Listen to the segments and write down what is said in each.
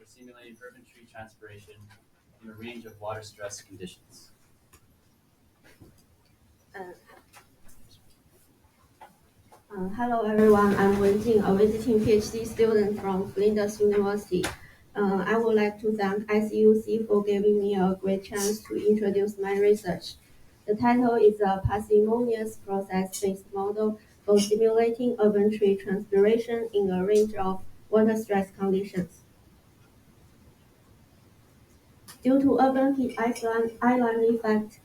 simulating urban tree transpiration in a range of water stress conditions. Hello everyone, I'm Wenjing, a visiting PhD student from Flinders University. I would like to thank ICUC for giving me a great chance to introduce my research. The title is a parsimonious process-based model for simulating urban tree transpiration in a range of water stress conditions. Due to urban heat island effect,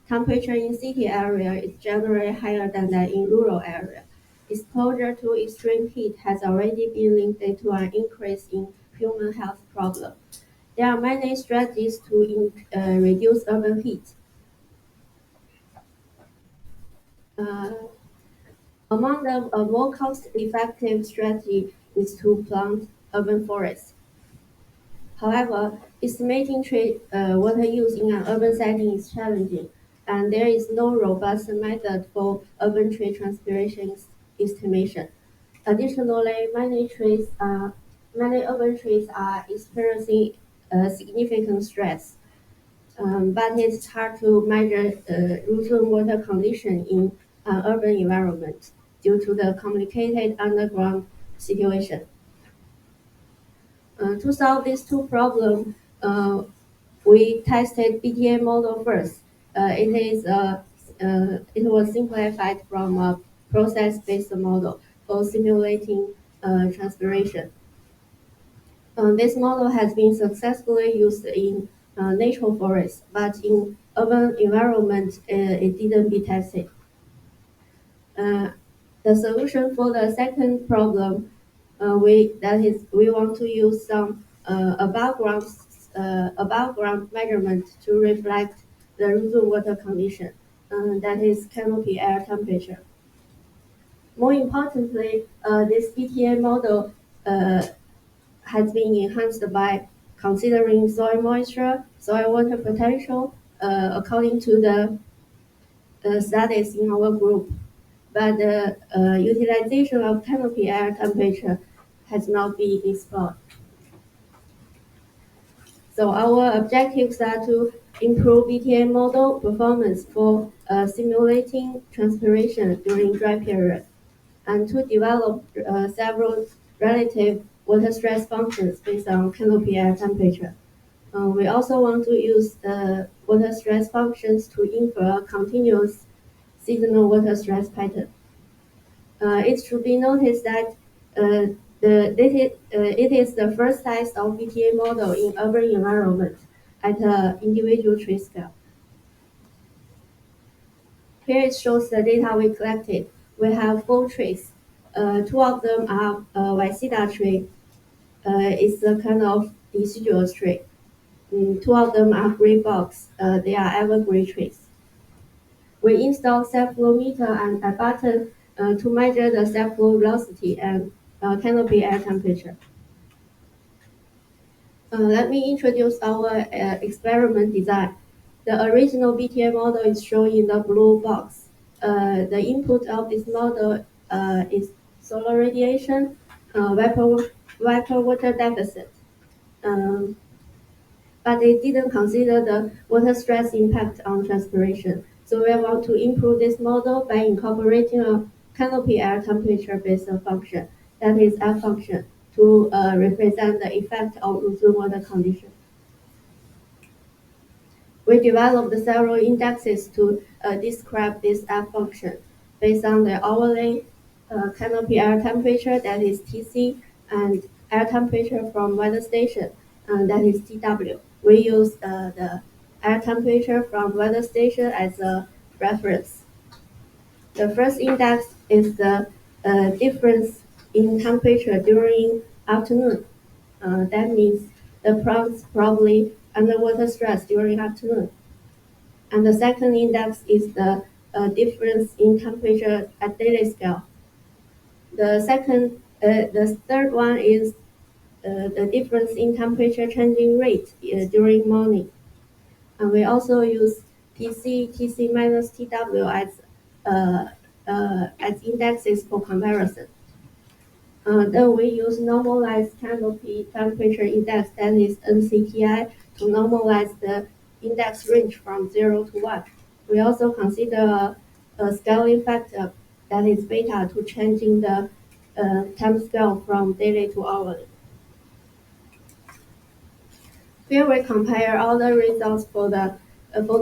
temperature in city area is generally higher than that in rural area. Exposure to extreme heat has already been linked to an increase in human health problems. There are many strategies to reduce urban heat. Among them, a more cost-effective strategy is to plant urban forests. However, estimating water use in an urban setting is challenging, and there is no robust method for urban tree transpiration estimation. Additionally, many urban trees are experiencing significant stress, but it's hard to measure root water condition in an urban environment due to the complicated underground situation. To solve these two problems, we tested BTA model first. It was simplified from a process-based model for simulating transpiration. This model has been successfully used in natural forests, but in urban environment, it didn't be tested. The solution for the second problem, we want to use some above ground measurement to reflect the root water condition, that is canopy air temperature. More importantly, this BTA model has been enhanced by considering soil moisture, soil water potential, according to the studies in our group. But the utilization of canopy air temperature has not been explored. So our objectives are to improve BTA model performance for simulating transpiration during dry period, and to develop several relative water stress functions based on canopy air temperature. We also want to use the water stress functions to infer a continuous seasonal water stress pattern. It should be noticed that it is the first size of BTA model in urban environment at an individual tree scale. Here it shows the data we collected. We have 4 trees. 2 of them are Visida tree. It's a kind of deciduous tree. 2 of them are green box. They are evergreen trees. We installed self-flow meter and a button to measure the self-flow velocity and canopy air temperature. Let me introduce our experiment design. The original BTA model is shown in the blue box. The input of this model is solar radiation, vapor water deficit. But it didn't consider the water stress impact on transpiration. So we want to improve this model by incorporating a canopy air temperature-based function, that is F function, to represent the effect of root water condition. We developed several indexes to describe this F function based on the hourly canopy air temperature, that is TC, and air temperature from weather station, that is TW. We use the air temperature from weather station as a reference. The first index is the difference in temperature during afternoon. That means the plants probably underwater stress during afternoon. And the second index is the difference in temperature at daily scale. The third one is the difference in temperature changing rate during morning. And we also use TC minus TW as indexes for comparison. Then we use normalized canopy temperature index, that is NCTI, to normalize the index range from 0 to 1. We also consider a scaling factor, that is beta, to changing the time scale from daily to hourly. Here we compare all the results for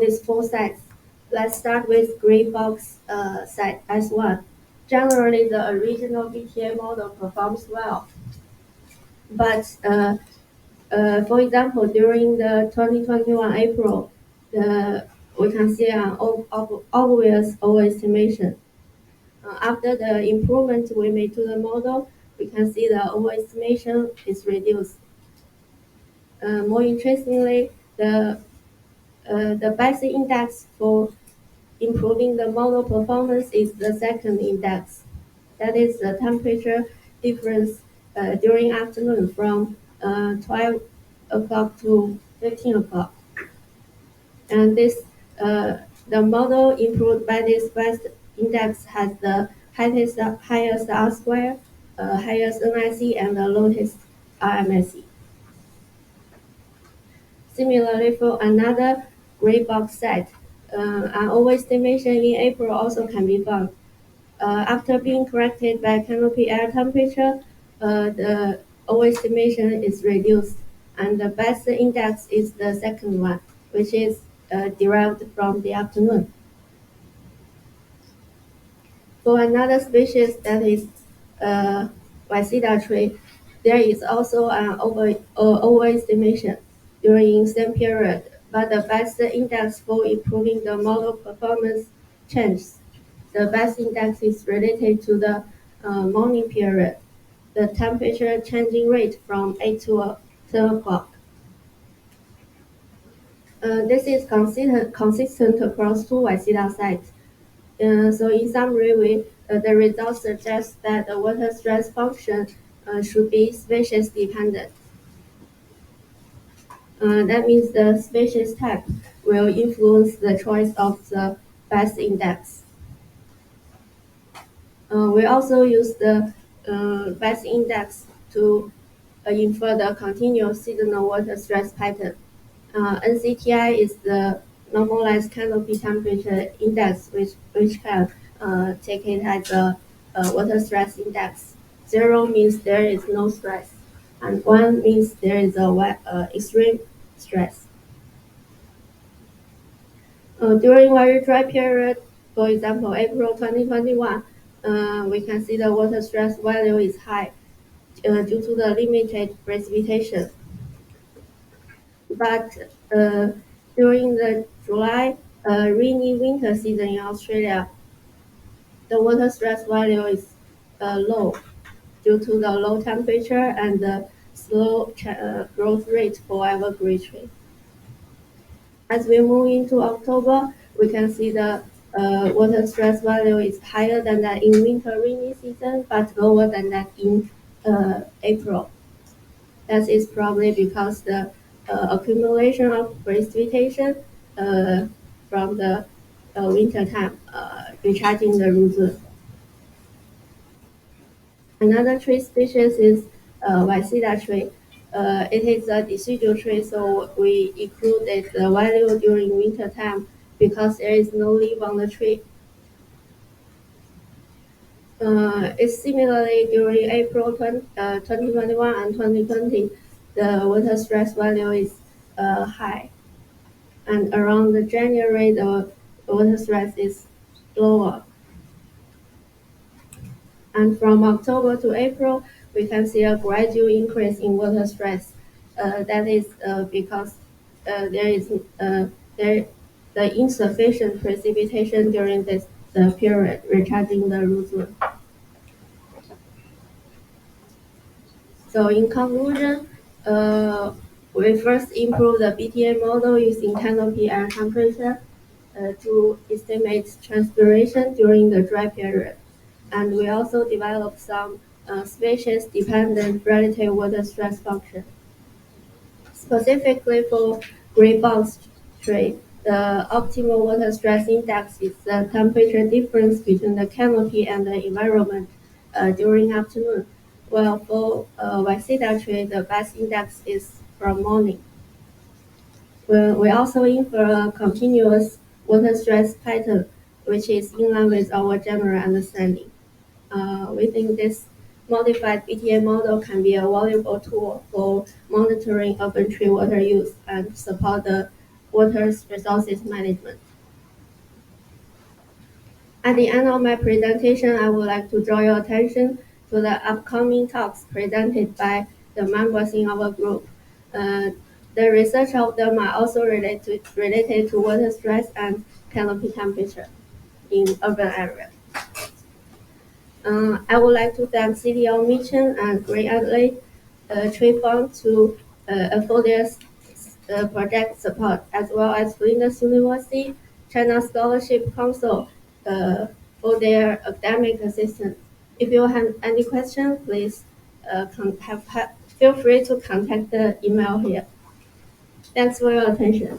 these 4 sites. Let's start with gray box site S1. Generally, the original BTA model performs well. But for example, during the 2021 April, we can see an obvious overestimation. After the improvement we made to the model, we can see the overestimation is reduced. More interestingly, the basic index for improving the model performance is the second index. That is the temperature difference during afternoon from 12 o'clock to 15 o'clock. And this, the model improved by this best index has the highest R square, highest NIC, and the lowest RMSE. Similarly, for another gray box set, an overestimation in April also can be found. After being corrected by canopy air temperature, the overestimation is reduced, and the best index is the second one, which is derived from the afternoon. For another species, that is Wasida tree, there is also an overestimation during same period, but the best index for improving the model performance changes. The best index is related to the morning period, the temperature changing rate from 8 to 10 o'clock. This is consistent across 2 Wasida sites. So in summary, the results suggest that the water stress function should be species dependent. That means the species type will influence the choice of the best index. We also use the best index to infer the continuous seasonal water stress pattern. NCTI is the normalized canopy temperature index, which can take it as a water stress index. 0 means there is no stress, and 1 means there is a extreme stress. During very dry period, for example, April 2021, we can see the water stress value is high due to the limited precipitation. But during the July rainy winter season in Australia, the water stress value is low due to the low temperature and the slow growth rate for evergreen tree. As we move into October, we can see the water stress value is higher than that in winter rainy season, but lower than that in April. That is probably because the accumulation of precipitation from the winter time recharging the root zone. Another tree species is Wasida tree. It is a decidual tree, so we included the value during winter time because there is no leaf on the tree. It's similarly during April 2021 and 2020, the water stress value is high. And around the January, the water stress is lower. And from October to April, we can see a gradual increase in water stress. That is because there is the insufficient precipitation during this period, recharging the root zone. So in conclusion, we first improved the BTA model using canopy air temperature to estimate transpiration during the dry period. And we also developed some species-dependent relative water stress function. Specifically for gray box tree, the optimal water stress index is the temperature difference between the canopy and the environment during afternoon. Well, for Visita tree, the best index is from morning. We also infer a continuous water stress pattern, which is in line with our general understanding. We think this modified BTA model can be a valuable tool for monitoring urban tree water use and support the water resources management. At the end of my presentation, I would like to draw your attention to the upcoming talks presented by the members in our group. The research of them are also related to water stress and canopy temperature in urban areas. I would like to thank City of Mission and Great Adelaide Tree Fund for their project support, as well as Flinders University, China Scholarship Council for their academic assistance. If you have any questions, please feel free to contact the email here. Thanks for your attention.